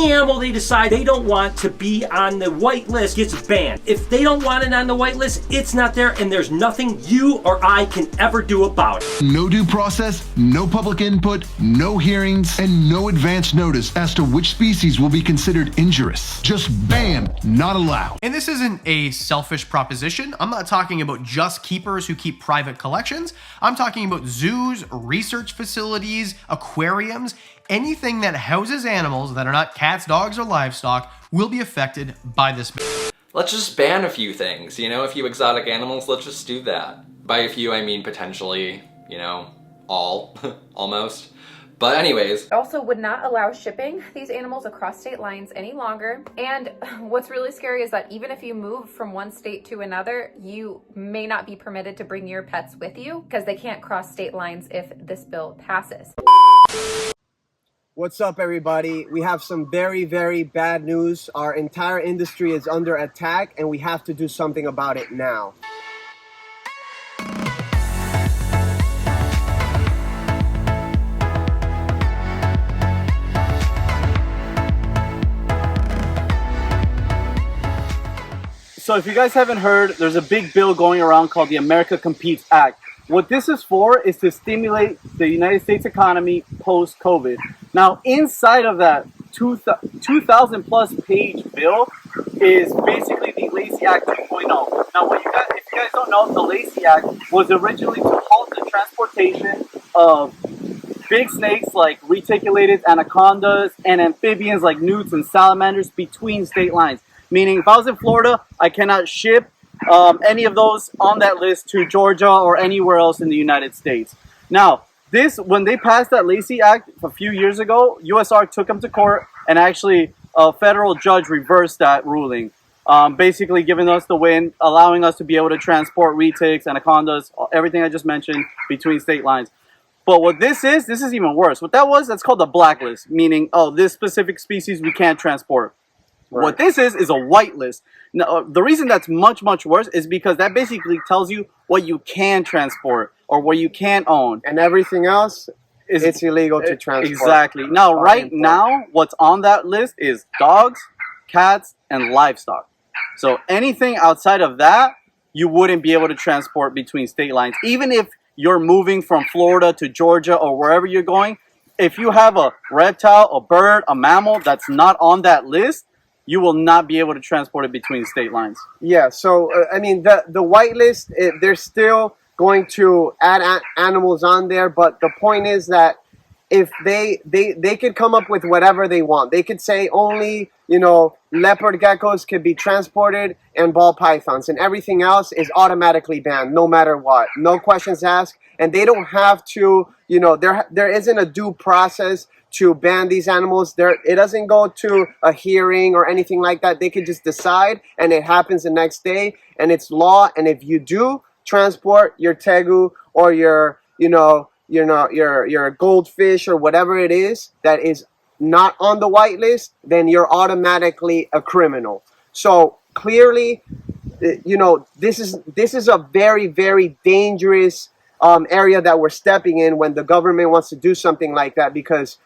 Any animal they decide they don't want to be on the white list gets banned. If they don't want it on the white list, it's not there, and there's nothing you or I can ever do about it. No due process, no public input, no hearings, and no advance notice as to which species will be considered injurious. Just ban, not allowed. And this isn't a selfish proposition. I'm not talking about just keepers who keep private collections. I'm talking about zoos, research facilities, aquariums. Anything that houses animals that are not cats, dogs, or livestock will be affected by this. Let's just ban a few things, you know, a few exotic animals, let's just do that. By a few, I mean potentially, you know, all, almost. But anyways. Also would not allow shipping these animals across state lines any longer. And what's really scary is that even if you move from one state to another, you may not be permitted to bring your pets with you because they can't cross state lines if this bill passes. What's up, everybody? We have some very, very bad news. Our entire industry is under attack, and we have to do something about it now. So if you guys haven't heard, there's a big bill going around called the America Competes Act. What this is for is to stimulate the United States economy post-COVID. Now, inside of that 2,000 plus page bill is basically the Lacey Act 2.0. Now, if you guys don't know, the Lacey Act was originally to halt the transportation of big snakes like reticulated anacondas and amphibians like newts and salamanders between state lines. Meaning, if I was in Florida, I cannot ship any of those on that list to Georgia or anywhere else in the United States. Now, when they passed that Lacey Act a few years ago, USARK took them to court, and actually a federal judge reversed that ruling, basically giving us the win, allowing us to be able to transport retics, anacondas, everything I just mentioned between state lines. But what this is even worse. What that's called a blacklist, meaning, oh, this specific species we can't transport. Right. What this is a whitelist. Now, the reason that's much, much worse is because that basically tells you what you can transport or what you can't own. And everything else, it's illegal to transport. Exactly. Now, now, what's on that list is dogs, cats, and livestock. So anything outside of that, you wouldn't be able to transport between state lines. Even if you're moving from Florida to Georgia or wherever you're going, if you have a reptile, a bird, a mammal that's not on that list, you will not be able to transport it between state lines. Yeah, so, I mean, the white list, they're still going to add animals on there, but the point is that if they could come up with whatever they want. They could say only, you know, leopard geckos could be transported and ball pythons, and everything else is automatically banned, no matter what. No questions asked, and they don't have to, you know, there isn't a due process to ban these animals. It doesn't go to a hearing or anything like that. They could just decide, and it happens the next day, and it's law. And if you do transport your tegu or your goldfish or whatever it is that is not on the white list, then you're automatically a criminal. So clearly, you know, this is a very, very dangerous area that we're stepping in when the government wants to do something like that, because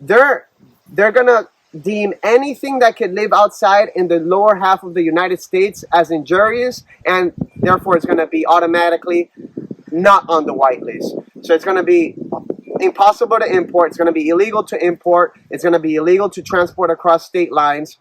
they're gonna deem anything that could live outside in the lower half of the United States as injurious, and therefore it's gonna be automatically not on the white list. So it's gonna be impossible to import, it's gonna be illegal to import, it's gonna be illegal to transport across state lines,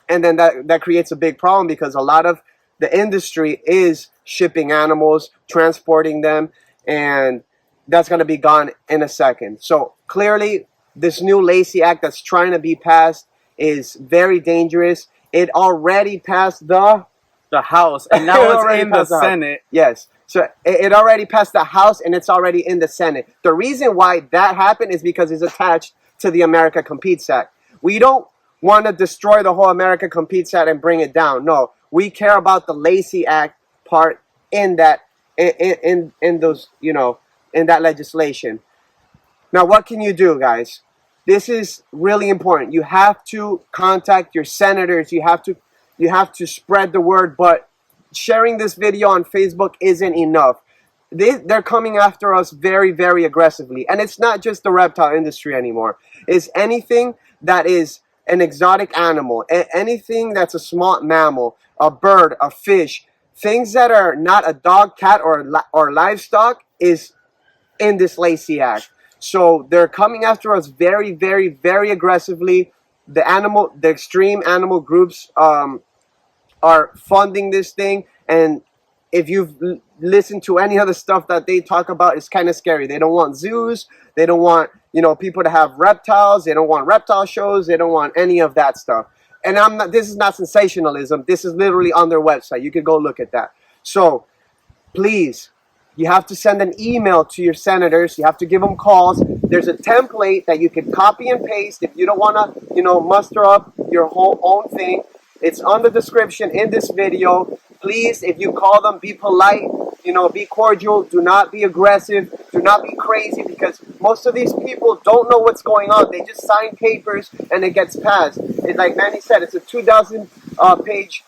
and then that creates a big problem because a lot of the industry is shipping animals, transporting them, and that's gonna be gone in a second. So clearly, this new Lacey Act that's trying to be passed is very dangerous. It already passed the House, and now it's in the Senate. Yes. So it already passed the House, and it's already in the Senate. The reason why that happened is because it's attached to the America Competes Act. We don't want to destroy the whole America Competes Act and bring it down. No, we care about the Lacey Act part in that, in those, you know, in that legislation. Now, what can you do, guys? This is really important. You have to contact your senators. You have to spread the word, but sharing this video on Facebook isn't enough. They're coming after us very, very aggressively. And it's not just the reptile industry anymore. It's anything that is an exotic animal, anything that's a small mammal, a bird, a fish, things that are not a dog, cat, or livestock is in this Lacey Act. So they're coming after us very, very, very aggressively. The extreme animal groups are funding this thing, and if you've listened to any other stuff that they talk about, it's kind of scary. They don't want zoos. They don't want, people to have reptiles. They don't want reptile shows. They don't want any of that stuff. And this is not sensationalism. This is literally on their website. You could go look at that. So please, you have to send an email to your senators. You have to give them calls. There's a template that you can copy and paste if you don't want to, muster up your whole own thing. It's on the description in this video. Please, if you call them, be polite, be cordial. Do not be aggressive. Do not be crazy, because most of these people don't know what's going on. They just sign papers and it gets passed. It's like Manny said, it's a 2,000-page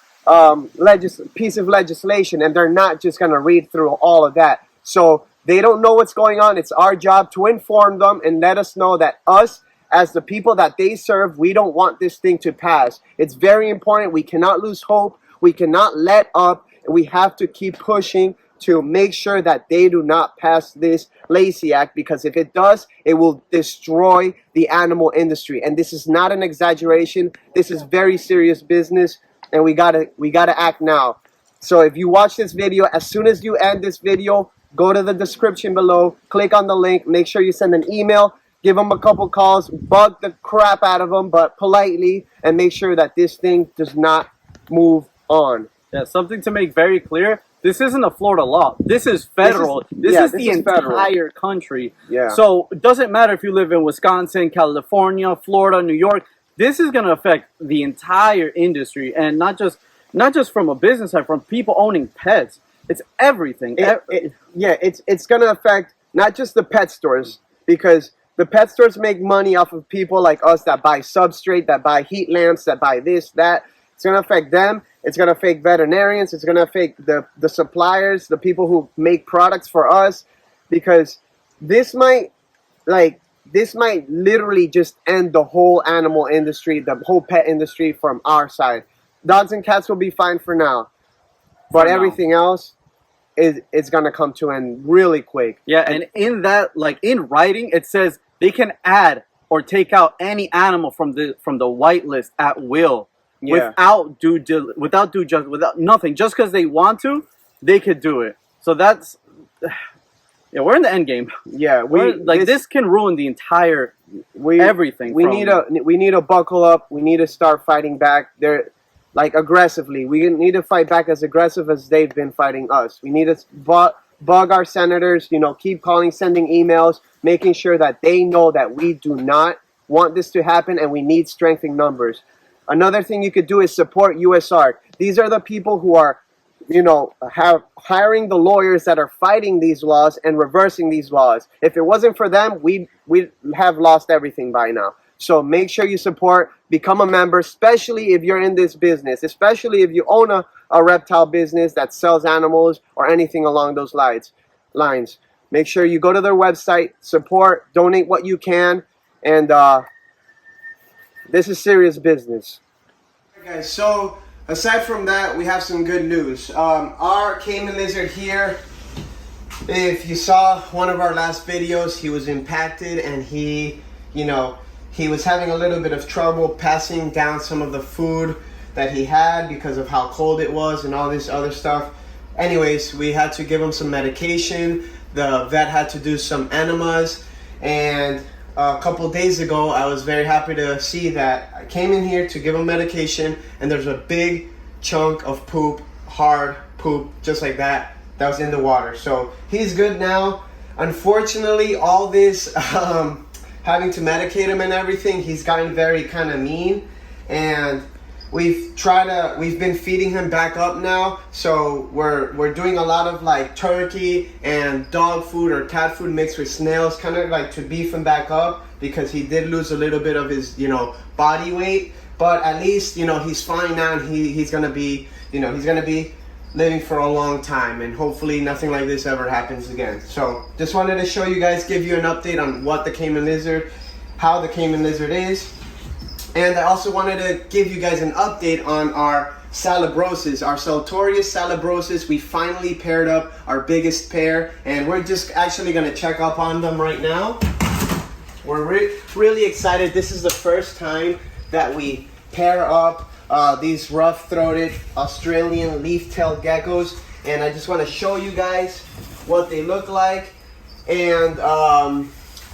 piece of legislation, and they're not just going to read through all of that. So they don't know what's going on. It's our job to inform them and let us know that us, as the people that they serve, we don't want this thing to pass. It's very important. We cannot lose hope. We cannot let up. And we have to keep pushing to make sure that they do not pass this Lacey Act, because if it does, it will destroy the animal industry. And this is not an exaggeration. This is very serious business, and we gotta act now. So if you watch this video, as soon as you end this video, go to the description below, click on the link, make sure you send an email, give them a couple calls, bug the crap out of them, but politely, and make sure that this thing does not move on. Yeah, something to make very clear. This isn't a Florida law. This is federal. This is the entire country. Yeah. So it doesn't matter if you live in Wisconsin, California, Florida, New York. This is going to affect the entire industry, and not just from a business side, from people owning pets. It's everything. It's going to affect not just the pet stores, because the pet stores make money off of people like us that buy Substrate, that buy heat lamps, that buy this, that. It's going to affect them. It's going to affect veterinarians. It's going to affect the suppliers, the people who make products for us, because this might literally just end the whole animal industry, the whole pet industry from our side. Dogs and cats will be fine for now, but everything else is going to come to an end really quick. Yeah, and in that, in writing, it says they can add or take out any animal from the whitelist at will. Yeah. Without nothing, just because they want to, they could do it. So that's, we're in the end game. Yeah, this can ruin the entire everything. We need to buckle up. We need to start fighting back. They're aggressively. We need to fight back as aggressive as they've been fighting us. We need to bug our senators. Keep calling, sending emails, making sure that they know that we do not want this to happen, and we need strength in numbers. Another thing you could do is support USARK. These are the people who are, hiring the lawyers that are fighting these laws and reversing these laws. If it wasn't for them, we'd have lost everything by now. So make sure you support, become a member, especially if you're in this business, especially if you own a reptile business that sells animals or anything along those lines. Make sure you go to their website, support, donate what you can, and this is serious business. Alright guys, so aside from that, we have some good news. Our Cayman lizard here, if you saw one of our last videos, he was impacted, and he was having a little bit of trouble passing down some of the food that he had because of how cold it was and all this other stuff. Anyways, we had to give him some medication. The vet had to do some enemas, and a couple days ago, I was very happy to see that I came in here to give him medication, and there's a big chunk of poop, hard poop, just like that was in the water. So he's good now. Unfortunately, all this having to medicate him and everything, he's gotten very kind of mean, and we've been feeding him back up now. So we're doing a lot of turkey and dog food or cat food mixed with snails, kind of to beef him back up, because he did lose a little bit of his body weight. But at least he's fine now, and he's gonna be living for a long time, and hopefully nothing like this ever happens again. So just wanted to show you guys, give you an update on what the Cayman lizard, how the Cayman lizard is. And I also wanted to give you guys an update on our Salabrosis, our Sartorius salabrosis. We finally paired up our biggest pair, and we're just actually going to check up on them right now. We're really excited. This is the first time that we pair up these rough-throated Australian leaf-tailed geckos, and I just want to show you guys what they look like, and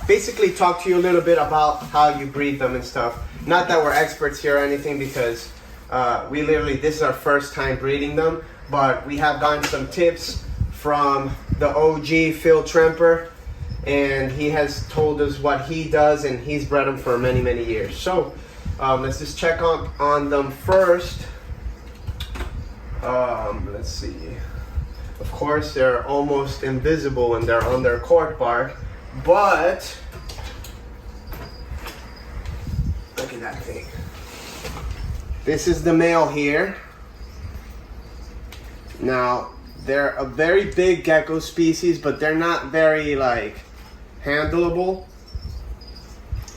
basically talk to you a little bit about how you breed them and stuff. Not that we're experts here or anything, because this is our first time breeding them, but we have gotten some tips from the OG Phil Tremper, and he has told us what he does, and he's bred them for many, many years. So let's just check on them first. Let's see. Of course, they're almost invisible when they're on their cork bark, but look at that thing. This is the male here. Now, they're a very big gecko species, but they're not very like handleable.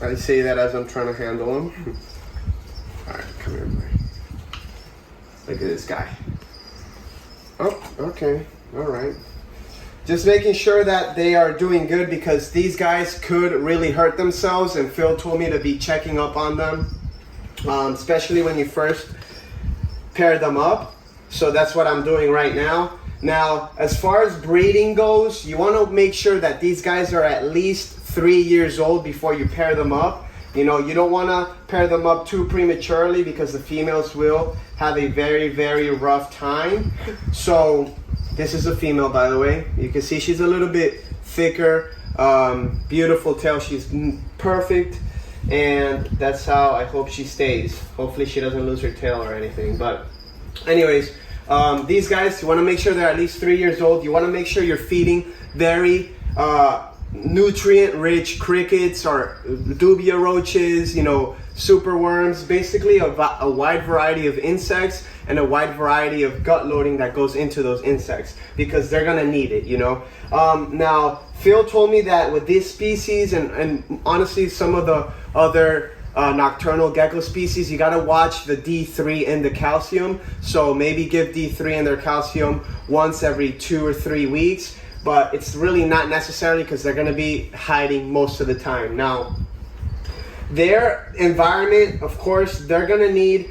I say that as I'm trying to handle them. All right, come here, boy. Look at this guy. Oh, okay, all right. Just making sure that they are doing good, because these guys could really hurt themselves, and Phil told me to be checking up on them, especially when you first pair them up. So that's what I'm doing right now. Now, as far as breeding goes, you want to make sure that these guys are at least 3 years old before you pair them up. You know, you don't want to pair them up too prematurely, because the females will have a very, very rough time. So this is a female, by the way. You can see she's a little bit thicker, beautiful tail. She's perfect, and that's how I hope she stays. Hopefully she doesn't lose her tail or anything. But anyways, these guys, you want to make sure they're at least 3 years old. You want to make sure you're feeding very nutrient-rich crickets or dubia roaches, you know, super worms, basically a wide variety of insects and a wide variety of gut loading that goes into those insects, because they're gonna need it, you know. Now, Phil told me that with this species and honestly some of the other nocturnal gecko species, you gotta watch the D3 and the calcium. So maybe give D3 and their calcium once every 2 or 3 weeks, but it's really not necessarily, because they're gonna be hiding most of the time. Now, their environment, of course, they're gonna need,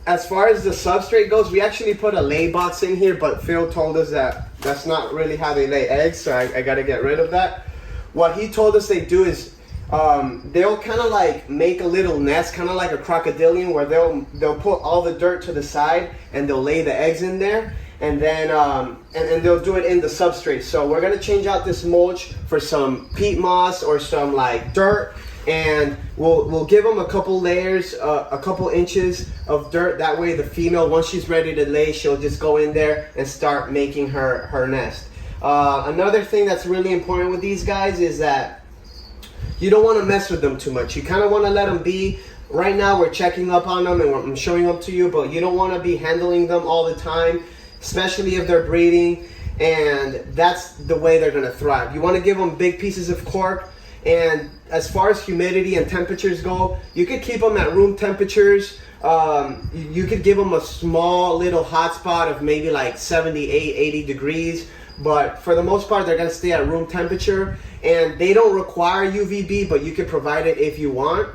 as far as the substrate goes, we actually put a lay box in here, but Phil told us that that's not really how they lay eggs, so I gotta get rid of that. What he told us they do is, they'll kind of like make a little nest, kind of like a crocodilian, where they'll put all the dirt to the side and they'll lay the eggs in there, and then and they'll do it in the substrate. So we're gonna change out this mulch for some peat moss or some like dirt, and we'll give them a couple layers, a couple inches of dirt. That way the female, once she's ready to lay, she'll just go in there and start making her nest. Another thing that's really important with these guys is that you don't want to mess with them too much. You kind of want to let them be. Right now we're checking up on them and I'm showing them to you, but you don't want to be handling them all the time, especially if they're breeding, and that's the way they're going to thrive. You want to give them big pieces of cork, and as far as humidity and temperatures go, you could keep them at room temperatures. You could give them a small little hot spot of maybe like 78, 80 degrees, but for the most part they're going to stay at room temperature, and they don't require UVB, but you can provide it if you want.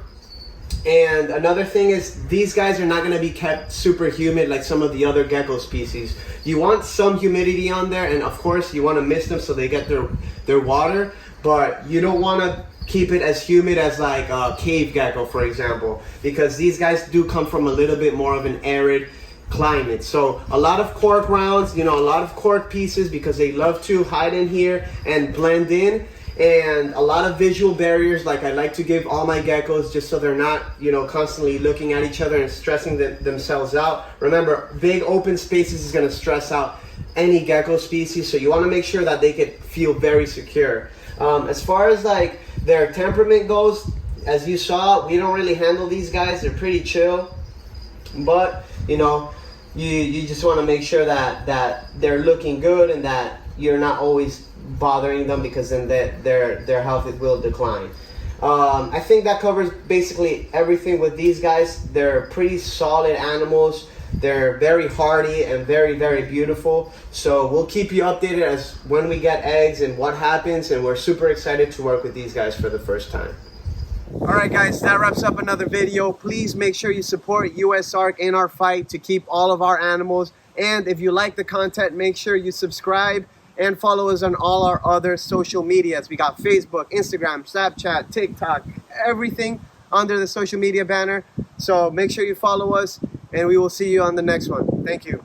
And another thing is, these guys are not going to be kept super humid like some of the other gecko species. You want some humidity on there, and of course you want to mist them so they get their water, but you don't want to keep it as humid as like a cave gecko, for example, because these guys do come from a little bit more of an arid climate. So a lot of cork rounds, you know, a lot of cork pieces, because they love to hide in here and blend in, and a lot of visual barriers, like I like to give all my geckos, just so they're not, you know, constantly looking at each other and stressing themselves out. Remember, big open spaces is going to stress out any gecko species, so you want to make sure that they can feel very secure. As far as like their temperament goes, as you saw, we don't really handle these guys. They're pretty chill, but you know, you just want to make sure that they're looking good and that you're not always bothering them, because then their health will decline. I think that covers basically everything with these guys. They're pretty solid animals. They're very hardy and very, very beautiful. So we'll keep you updated as when we get eggs and what happens, and we're super excited to work with these guys for the first time. All right, guys, that wraps up another video. Please make sure you support USARK in our fight to keep all of our animals. And if you like the content, make sure you subscribe and follow us on all our other social medias. We got Facebook, Instagram, Snapchat, TikTok, everything under the social media banner. So make sure you follow us, and we will see you on the next one. Thank you.